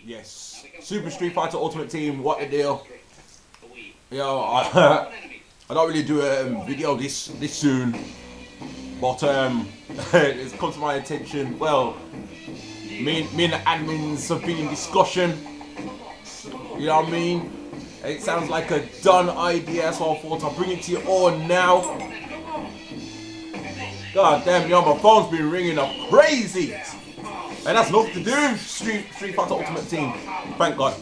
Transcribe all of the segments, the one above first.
Yes, Super Street Fighter Ultimate Team, what the deal? Yo, I don't really do a video this soon, but it's come to my attention. Well, me and the admins have been in discussion. You know what I mean? It sounds like a done idea, so I thought I'd bring it to you all now. God damn, yo, my phone's been ringing up crazy. And that's nothing to do with Street Fighter Ultimate Team. Thank God.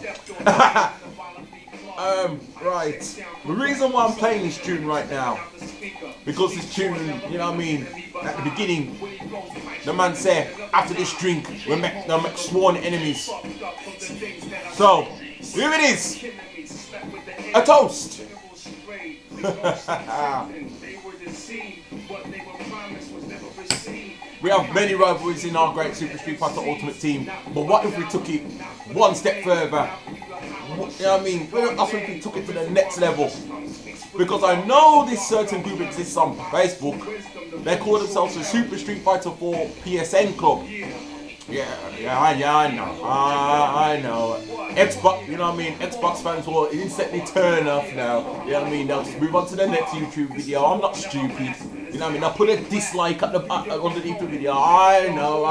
Right. The reason why I'm playing this tune right now, because this tune, you know what I mean, at the beginning, the man said, after this drink, we'll make sworn enemies. So, here it is. A toast. We have many rivalries in our great Super Street Fighter Ultimate Team, but what if we took it one step further? You know what I mean? What if we took it to the next level? Because I know this certain group exists on Facebook. They call themselves the Super Street Fighter 4 PSN Club. Yeah, I know. Xbox, you know what I mean? Xbox fans will instantly turn off now. You know what I mean? They'll just move on to the next YouTube video. I'm not stupid. You know what I mean? I'll put a dislike at the underneath the video. I know.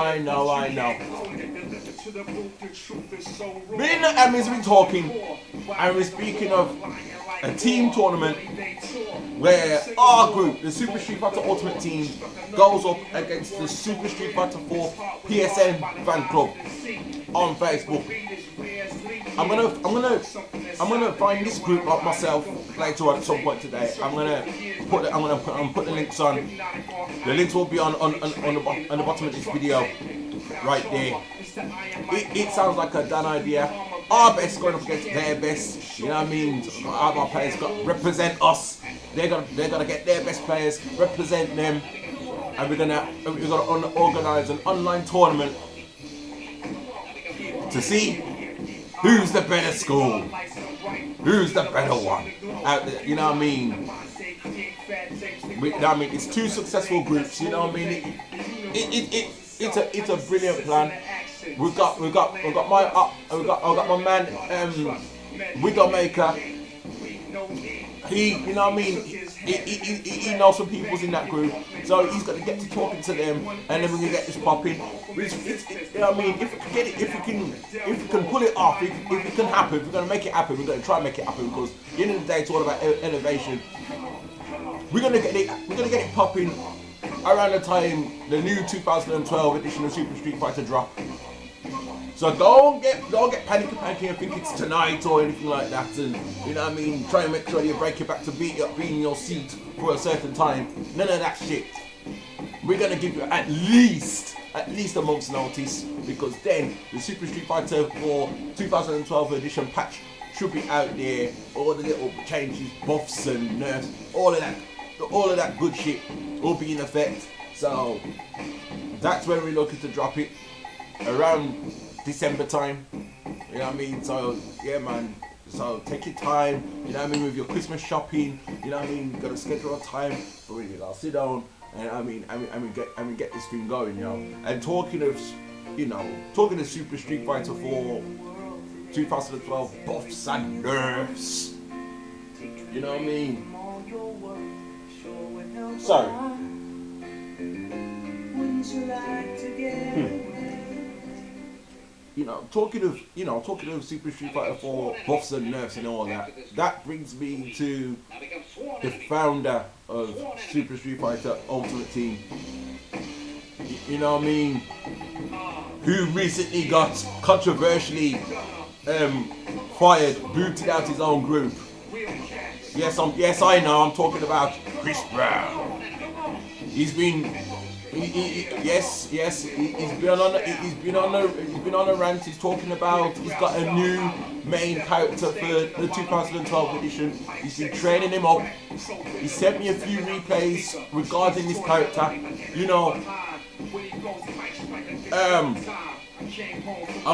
Me and the admins have been talking, and we're speaking of a team tournament where our group, the Super Street Fighter Ultimate Team, goes up against the Super Street Fighter 4 PSN fan club on Facebook. I'm gonna find this group up myself later on at some point today. I'm gonna put the links on. The links will be on the bottom of this video, right there. It sounds like a done idea. Our best going up against their best. You know what I mean? Our players got to represent us. They're gonna get their best players, represent them, and we're gonna organize an online tournament to see who's the better school, who's the better one out there. You know what I mean? It's two successful groups. You know what I mean? It's a brilliant plan. We've got my man Widowmaker. You know what I mean? He knows some people's in that group, so he's got to get to talking to them, and then we're gonna get this popping. You know what I mean? If we can pull it off, if it can happen, if we're gonna make it happen, we're gonna try and make it happen, because at the end of the day, it's all about elevation. We're gonna get it popping around the time the new 2012 edition of Super Street Fighter drop. So don't get panicky and think it's tonight or anything like that, and you know what I mean, try and make sure you break it back to being in your seat for a certain time. None of that shit. We're gonna give you at least a month's notice, because then the Super Street Fighter 4 2012 edition patch should be out there. All the little changes, buffs and nerfs, all of that good shit will be in effect. So that's when we're looking to drop it, around December time. You know what I mean? So yeah, man. So take your time. You know what I mean, with your Christmas shopping. You know what I mean. You gotta schedule a time for when you gotta sit down and get this thing going, you know. And talking of Super Street Fighter 4 2012 buffs and nerfs. You know what I mean? Sorry. Talking of Super Street Fighter 4 buffs and nerfs and all that, that brings me to the founder of Super Street Fighter Ultimate Team. You know what I mean? Who recently got controversially fired, booted out his own group. Yes, I know. I'm talking about Chris Brown. He's been on a rant. He's talking about he's got a new main character for the 2012 edition. He's been training him up. He sent me a few replays regarding this character. You know, I'm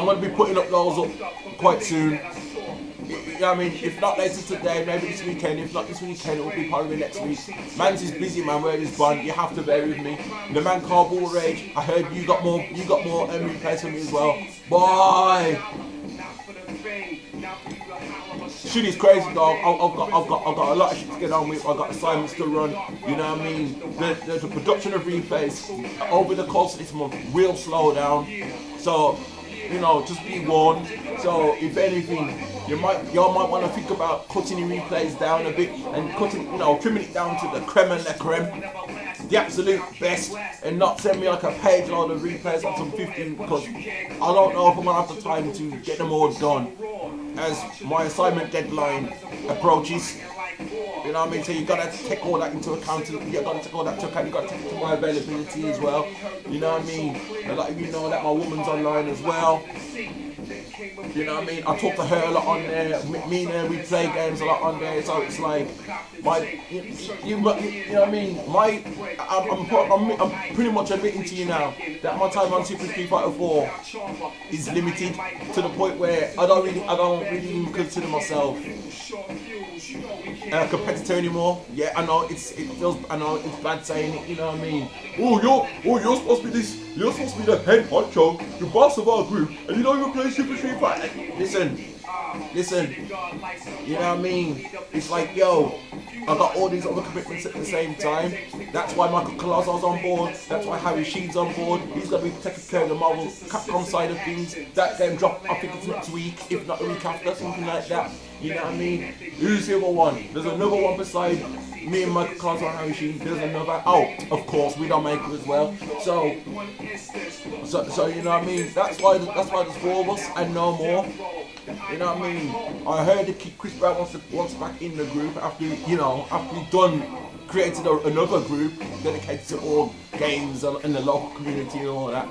gonna be putting up those up quite soon. You know what I mean? If not later today, maybe this weekend. If not this weekend, it will be probably next week. Man's is busy, man. Where he's gone, you have to bear with me. The man called Ball Rage. I heard you got more replays for me as well. Boy, shit is crazy, dog. I've got a lot of shit to get on with. I've got assignments to run. You know what I mean? The production of replays over the course of this month will slow down. So, you know, just be warned. So, if anything, y'all might want to think about cutting your replays down a bit and cutting, you know, trimming it down to the creme and la creme, the absolute best, and not send me like a page load of replays on some 15, because I don't know if I'm gonna have the time to get them all done as my assignment deadline approaches. You know what I mean? So you gotta take all that into account. You gotta take all that into account. You gotta take into my availability as well. You know what I mean? A lot of you know that my woman's online as well. You know what I mean? I talk to her a lot on there. Me and her, we play games a lot on there. So it's like you know what I mean? I'm pretty much admitting to you now that my time on Super Street Fighter 4 is limited to the point where I don't really even consider myself a competitor anymore. Yeah, I know it's bad saying it. You know what I mean? You're supposed to be this. You're supposed to be the head honcho, the boss of our group, and you don't even play Super Street Fighter. Listen. You know what I mean? It's like, yo, I got all these other commitments at the same time. That's why Michael Colosso's on board. That's why Harry Sheen's on board. He's gonna be taking care of the Marvel Capcom side of things. That game drop, I think it's next week, if not the week after, something like that. You know what I mean? Who's the other one? There's another one beside me and Michael Colosso and Harry Sheen. There's another. Oh, of course, we don't make it as well. So you know what I mean? That's why there's 4 of us and no more. You know what I mean? I heard that Chris Brown wants back in the group after we've created another group dedicated to all games in the local community and all that.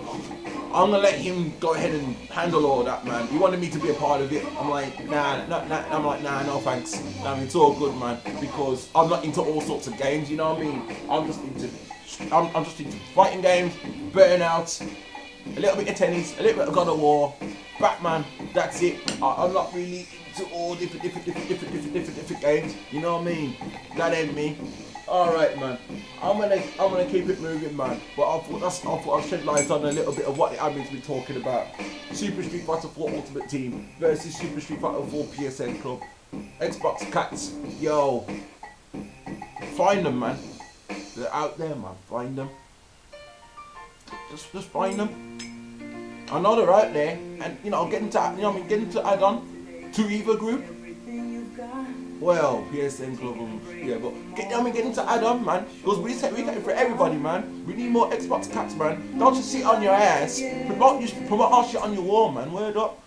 I'm gonna let him go ahead and handle all that, man. He wanted me to be a part of it. I'm like, nah, no thanks. I mean, it's all good, man, because I'm not into all sorts of games. You know what I mean? I'm just into fighting games, Burnout, a little bit of tennis, a little bit of God of War, Batman. That's it. I'm not really into all different games. You know what I mean? That ain't me. Alright, man. I'm gonna keep it moving, man. But I thought I'd shed light on a little bit of what the admin's been talking about. Super Street Fighter 4 Ultimate Team versus Super Street Fighter 4 PSN Club. Xbox cats, yo, find them, man. They're out there, man. Find them. Just find them. I know they're out there, and you know, getting to add on to either group. Well, PSN Club, yeah, but getting to add on, man, because we get it for everybody, man. We need more Xbox cats, man. Don't just sit on your ass. Promote our shit on your wall, man. Word up.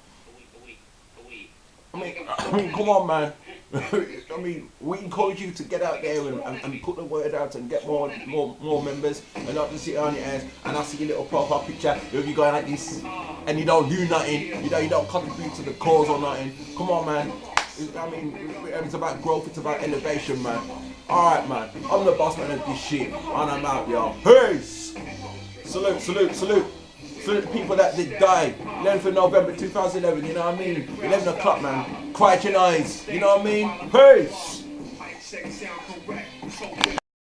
I mean, come on, man. I mean, we encourage you to get out there and put the word out and get more members, and not just sit on your ass and I see your little profile picture of you going like this and you don't do nothing. You don't contribute to the cause or nothing. Come on, man. I mean, it's about growth, it's about elevation, man. Alright, man. I'm the boss man of this shit, and I'm out, y'all. Peace! Salute. Salute the people that did die. 11th of November 2011, you know what I mean? 11 o'clock, man. Quiet your eyes, you know what I mean? Peace!